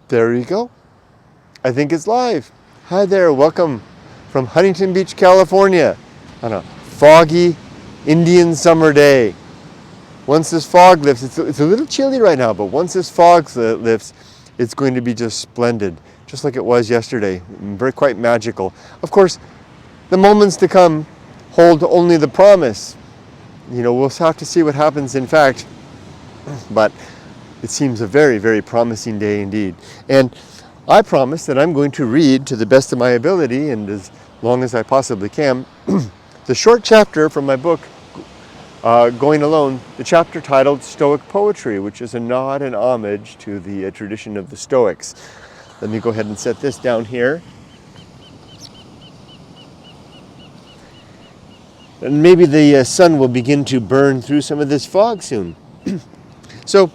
There you go. I think it's live. Hi there, welcome from Huntington Beach, California on a foggy Indian summer day. Once this fog lifts, it's a little chilly right now, but once this fog lifts, it's going to be just splendid, just like it was yesterday. Quite magical. Of course, the moments to come hold only the promise. We'll have to see what happens in fact, but it seems a very, very promising day indeed. And I promise that I'm going to read to the best of my ability and as long as I possibly can the short chapter from my book, Going Alone, the chapter titled Stoic Poetry, which is a nod and homage to the tradition of the Stoics. Let me go ahead and set this down here. And maybe the sun will begin to burn through some of this fog soon. So,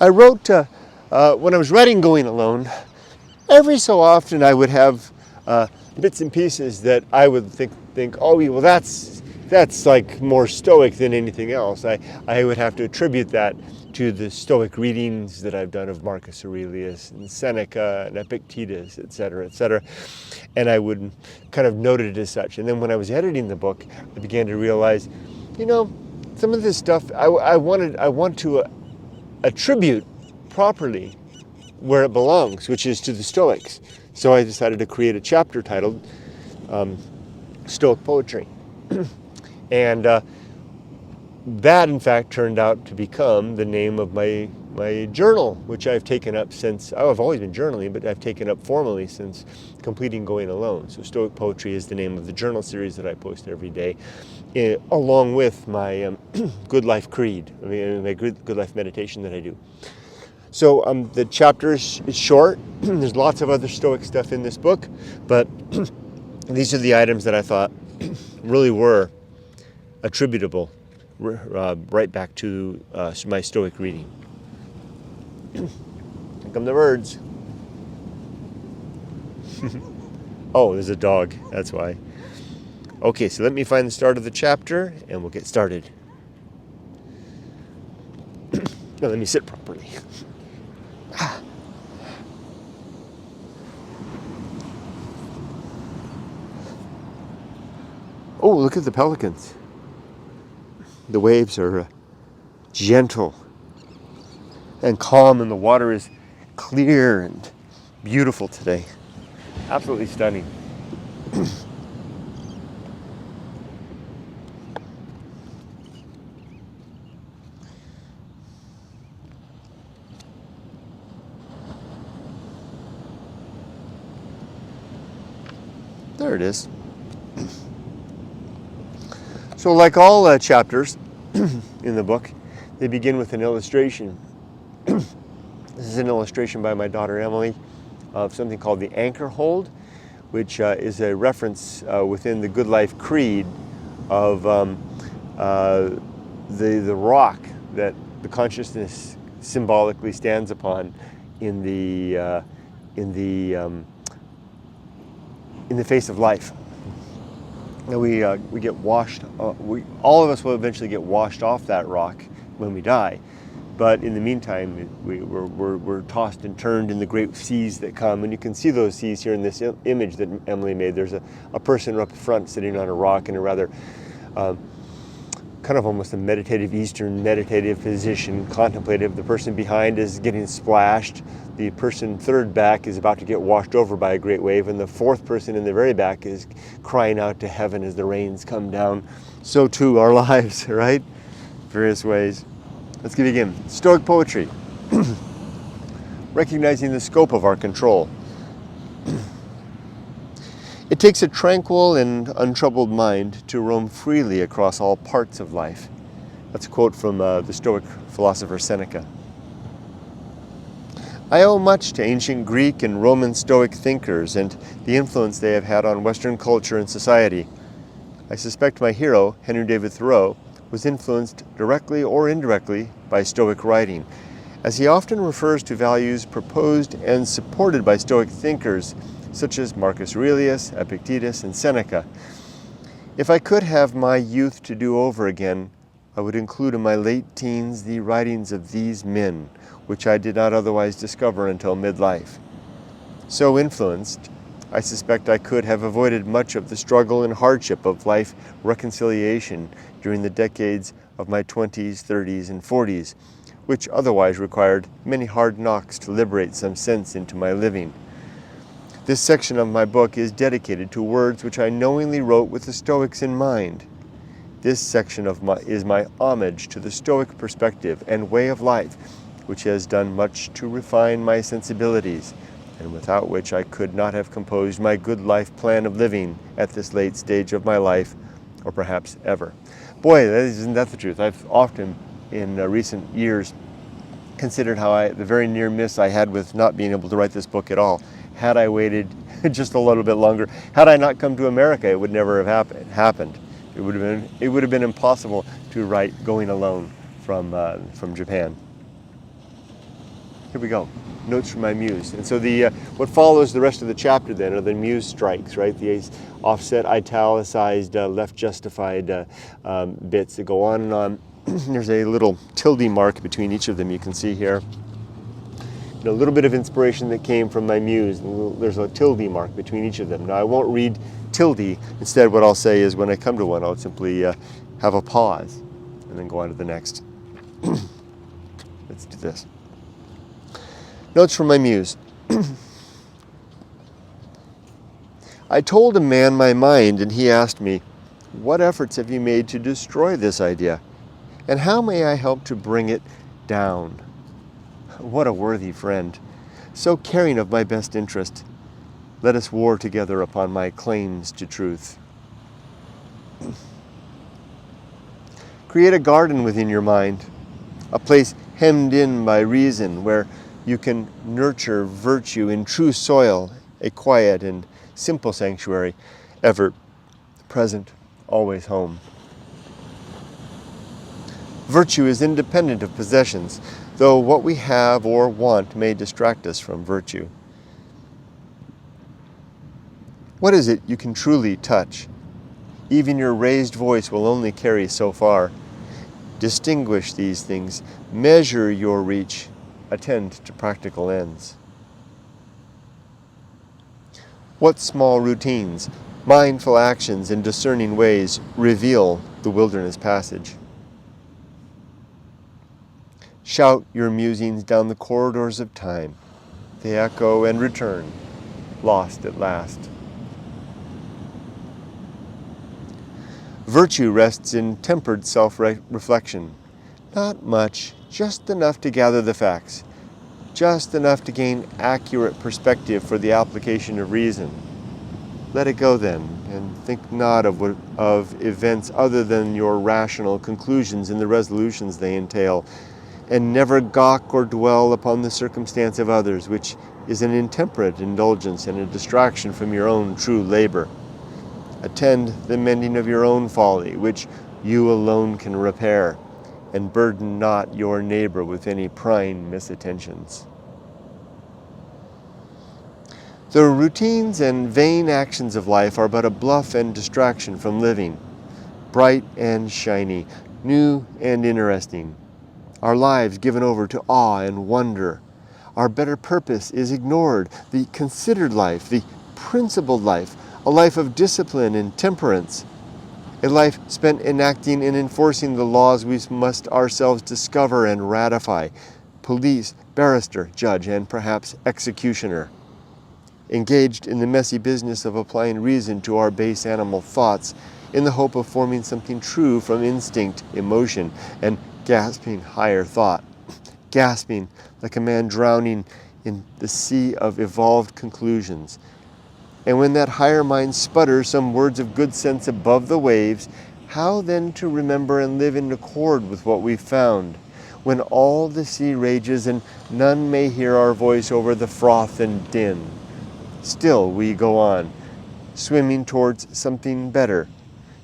I wrote, when I was writing Going Alone, every so often I would have bits and pieces that I would think, oh, well, that's like more Stoic than anything else. I would have to attribute that to the Stoic readings that I've done of Marcus Aurelius and Seneca and Epictetus, etc., etc. And I would kind of note it as such. And then when I was editing the book, I began to realize, some of this stuff I want to attribute properly where it belongs, which is to the Stoics. So I decided to create a chapter titled Stoic Poetry. And that, in fact, turned out to become the name of my journal, which I've taken up since, I've always been journaling, but I've taken up formally since completing Going Alone. So Stoic Poetry is the name of the journal series that I post every day, along with my Good Life Creed, my Good Life meditation that I do. So the chapter is short. There's lots of other Stoic stuff in this book, but these are the items that I thought really were attributable right back to my Stoic reading. Here come the birds. Oh, there's a dog, that's why. Okay, so let me find the start of the chapter and we'll get started. Now let me sit properly. Oh, look at the pelicans. The waves are gentle and calm, and the water is clear and beautiful today. Absolutely stunning. There it is. So like all chapters in the book, they begin with an illustration. This is an illustration by my daughter Emily of something called the Anchorhold, which is a reference within the Good Life Creed of the rock that the consciousness symbolically stands upon in the face of life. And we get washed. All of us will eventually get washed off that rock when we die, but in the meantime, we're tossed and turned in the great seas that come. And you can see those seas here in this image that Emily made. There's a person up front sitting on a rock in a rather kind of almost a Eastern meditative position, contemplative. The person behind is getting splashed. The person third back is about to get washed over by a great wave, and the fourth person in the very back is crying out to heaven as the rains come down. So too our lives, right? Various ways. Let's begin. Stoic poetry. Recognizing the scope of our control. It takes a tranquil and untroubled mind to roam freely across all parts of life. That's a quote from the Stoic philosopher Seneca. I owe much to ancient Greek and Roman Stoic thinkers and the influence they have had on Western culture and society. I suspect my hero, Henry David Thoreau, was influenced directly or indirectly by Stoic writing, as he often refers to values proposed and supported by Stoic thinkers such as Marcus Aurelius, Epictetus, and Seneca. If I could have my youth to do over again, I would include in my late teens the writings of these men, which I did not otherwise discover until midlife. So influenced, I suspect I could have avoided much of the struggle and hardship of life reconciliation during the decades of my 20s, 30s, and 40s, which otherwise required many hard knocks to liberate some sense into my living. This section of my book is dedicated to words which I knowingly wrote with the Stoics in mind. This section is my homage to the Stoic perspective and way of life, which has done much to refine my sensibilities, and without which I could not have composed my good life plan of living at this late stage of my life, or perhaps ever. Boy, isn't that the truth? I've often, in recent years, considered the very near miss I had with not being able to write this book at all. Had I waited just a little bit longer, had I not come to America, it would never have happened. It would have been impossible to write Going Alone from Japan. Here we go. Notes from my muse. And so what follows the rest of the chapter then are the muse strikes, right? The offset, italicized, left justified bits that go on and on. There's a little tilde mark between each of them you can see here. A little bit of inspiration that came from my muse. There's a tilde mark between each of them. Now I won't read tilde. Instead what I'll say is when I come to one, I'll simply have a pause and then go on to the next. Let's do this. Notes from my muse. I told a man my mind, and he asked me, "What efforts have you made to destroy this idea? And how may I help to bring it down?" What a worthy friend, so caring of my best interest. Let us war together upon my claims to truth. Create a garden within your mind, a place hemmed in by reason, where you can nurture virtue in true soil, a quiet and simple sanctuary, ever present, always home. Virtue is independent of possessions, though what we have or want may distract us from virtue. What is it you can truly touch? Even your raised voice will only carry so far. Distinguish these things, measure your reach, attend to practical ends. What small routines, mindful actions, and discerning ways reveal the wilderness passage? Shout your musings down the corridors of time. They echo and return, lost at last. Virtue rests in tempered self-reflection. Not much, just enough to gather the facts, just enough to gain accurate perspective for the application of reason. Let it go then, and think not of events other than your rational conclusions and the resolutions they entail, and never gawk or dwell upon the circumstance of others, which is an intemperate indulgence and a distraction from your own true labor. Attend the mending of your own folly, which you alone can repair, and burden not your neighbor with any prying misattentions. The routines and vain actions of life are but a bluff and distraction from living, bright and shiny, new and interesting. Our lives given over to awe and wonder. Our better purpose is ignored. The considered life, the principled life, a life of discipline and temperance, a life spent enacting and enforcing the laws we must ourselves discover and ratify, police, barrister, judge, and perhaps executioner. Engaged in the messy business of applying reason to our base animal thoughts in the hope of forming something true from instinct, emotion, and gasping higher thought, gasping like a man drowning in the sea of evolved conclusions. And when that higher mind sputters some words of good sense above the waves, how then to remember and live in accord with what we've found, when all the sea rages and none may hear our voice over the froth and din? Still we go on, swimming towards something better,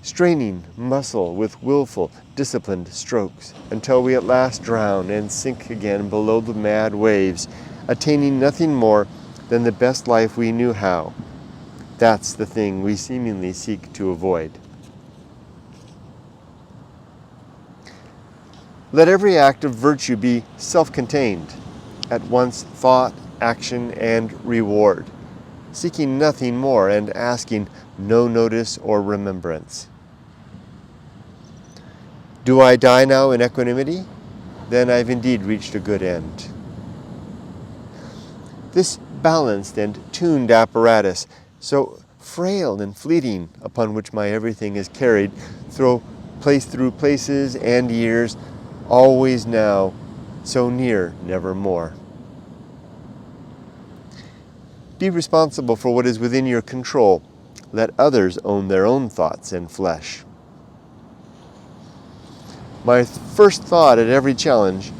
straining muscle with willful, disciplined strokes, until we at last drown and sink again below the mad waves, attaining nothing more than the best life we knew how. That's the thing we seemingly seek to avoid. Let every act of virtue be self-contained, at once thought, action, and reward, seeking nothing more and asking no notice or remembrance. Do I die now in equanimity? Then I've indeed reached a good end. This balanced and tuned apparatus, so frail and fleeting, upon which my everything is carried, through places and years, always now, so near, nevermore. Be responsible for what is within your control. Let others own their own thoughts and flesh. My first thought at every challenge,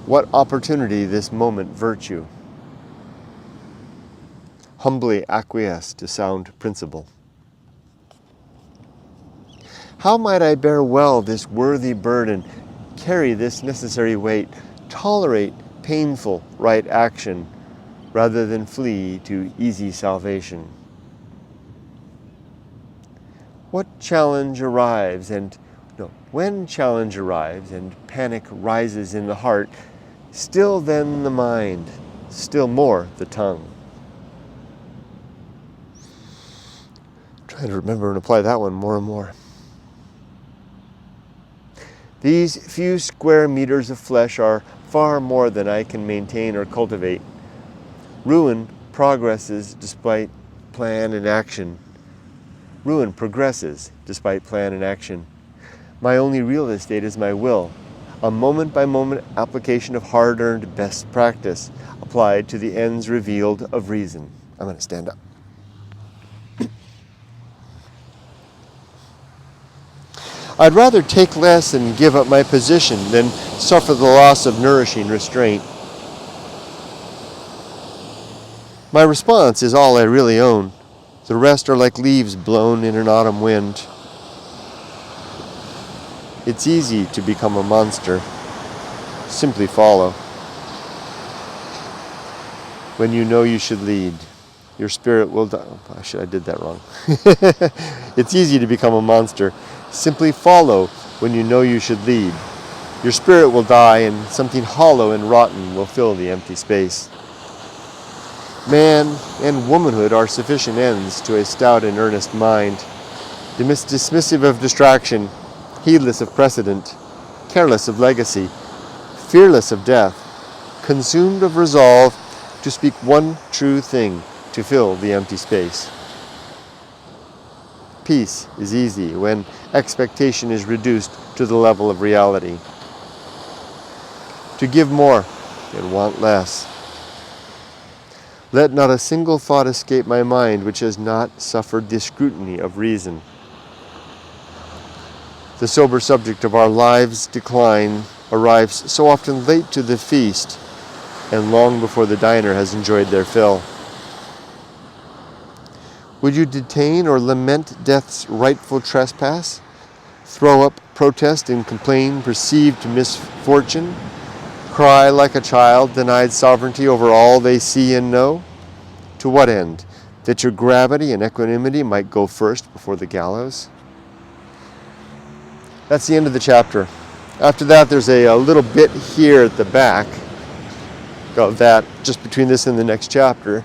what opportunity this moment virtue. Humbly acquiesce to sound principle. How might I bear well this worthy burden, carry this necessary weight, tolerate painful right action, rather than flee to easy salvation? When challenge arrives and panic rises in the heart, still then the mind, still more the tongue. Trying to remember and apply that one more and more. These few square meters of flesh are far more than I can maintain or cultivate. Ruin progresses despite plan and action. Ruin progresses despite plan and action. My only real estate is my will, a moment-by-moment application of hard-earned best practice applied to the ends revealed of reason. I'm going to stand up. I'd rather take less and give up my position than suffer the loss of nourishing restraint. My response is all I really own. The rest are like leaves blown in an autumn wind. It's easy to become a monster. Simply follow. When you know you should lead, your spirit will die. I did that wrong. It's easy to become a monster. Simply follow when you know you should lead. Your spirit will die and something hollow and rotten will fill the empty space. Man and womanhood are sufficient ends to a stout and earnest mind, dismissive of distraction, heedless of precedent, careless of legacy, fearless of death, consumed of resolve to speak one true thing to fill the empty space. Peace is easy when expectation is reduced to the level of reality. To give more and want less. Let not a single thought escape my mind which has not suffered the scrutiny of reason. The sober subject of our lives' decline arrives so often late to the feast and long before the diner has enjoyed their fill. Would you detain or lament death's rightful trespass? Throw up protest and complain perceived misfortune? Cry like a child denied sovereignty over all they see and know? To what end? That your gravity and equanimity might go first before the gallows? That's the end of the chapter. After that, there's a little bit here at the back of that, just between this and the next chapter.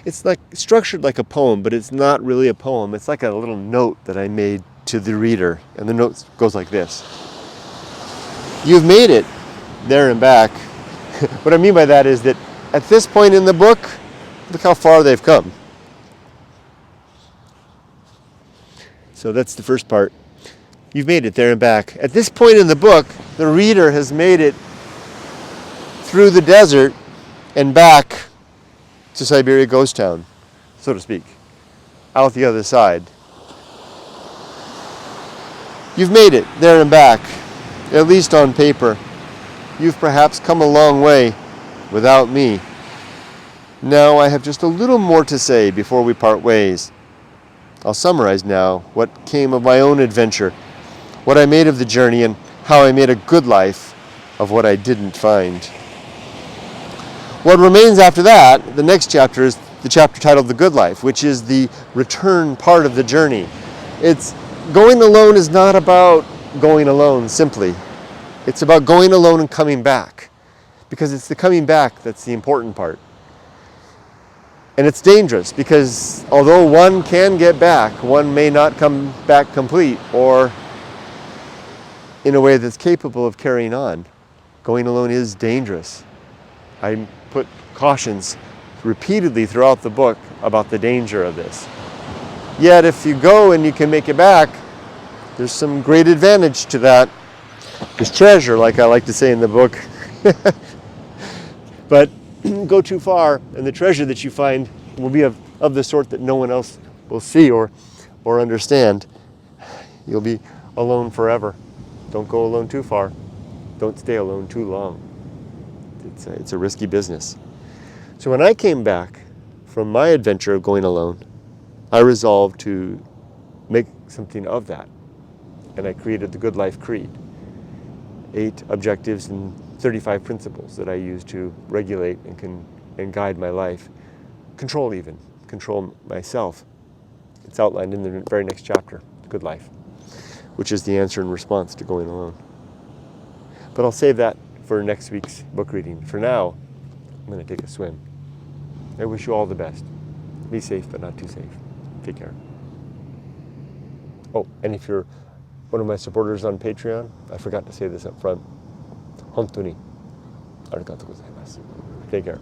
It's like structured like a poem, but it's not really a poem. It's like a little note that I made to the reader, and the note goes like this. You've made it there and back. What I mean by that is that at this point in the book, look how far they've come. So that's the first part. You've made it there and back. At this point in the book, the reader has made it through the desert and back to Siberia Ghost Town, so to speak, out the other side. You've made it there and back, at least on paper. You've perhaps come a long way without me. Now I have just a little more to say before we part ways. I'll summarize now what came of my own adventure, what I made of the journey, and how I made a good life of what I didn't find. What remains after that, the next chapter, is the chapter titled The Good Life, which is the return part of the journey. Going alone is not about going alone simply. It's about going alone and coming back. because it's the coming back that's the important part. And it's dangerous because although one can get back, one may not come back complete or in a way that's capable of carrying on. Going alone is dangerous. I put cautions repeatedly throughout the book about the danger of this. Yet if you go and you can make it back, there's some great advantage to that. There's treasure, like I like to say in the book. But go too far, and the treasure that you find will be of the sort that no one else will see or understand. You'll be alone forever. Don't go alone too far. Don't stay alone too long. It's a risky business. So when I came back from my adventure of going alone, I resolved to make something of that. And I created the Good Life Creed. 8 objectives and 35 principles that I use to regulate and guide my life. Control myself. It's outlined in the very next chapter, The Good Life, which is the answer and response to going alone. But I'll save that for next week's book reading. For now, I'm going to take a swim. I wish you all the best. Be safe, but not too safe. Take care. Oh, and if you're one of my supporters on Patreon, I forgot to say this up front. Hontou ni arigatou gozaimasu. Take care.